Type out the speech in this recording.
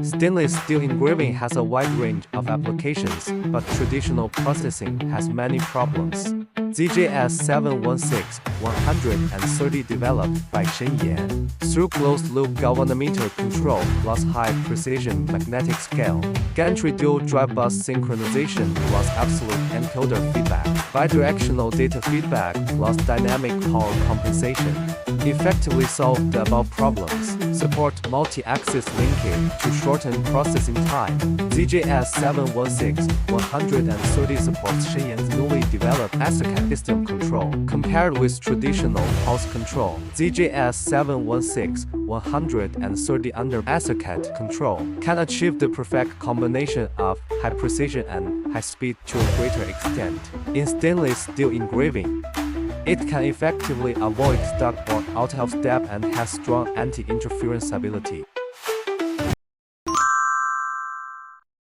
Stainless steel engraving has a wide range of applications, but traditional processing has many problems. ZJS716-130 developed by Shenyan. Through closed-loop galvanometer control plus high-precision magnetic scale, gantry dual drive bus synchronization plus absolute encoder feedback, bidirectional data feedback plus dynamic power compensation, effectively solve the above problems. Support multi-axis linkage to shorten processing time. ZJS716-130 supports Shenyan's newly developed ASIC system control. Compared with traditional pulse control, ZJS716-130 under ASIC control can achieve the perfect combination of high precision and high speed to a greater extent. In stainless steel engraving, it can effectively avoid stuck or out of step and has strong anti-interference ability.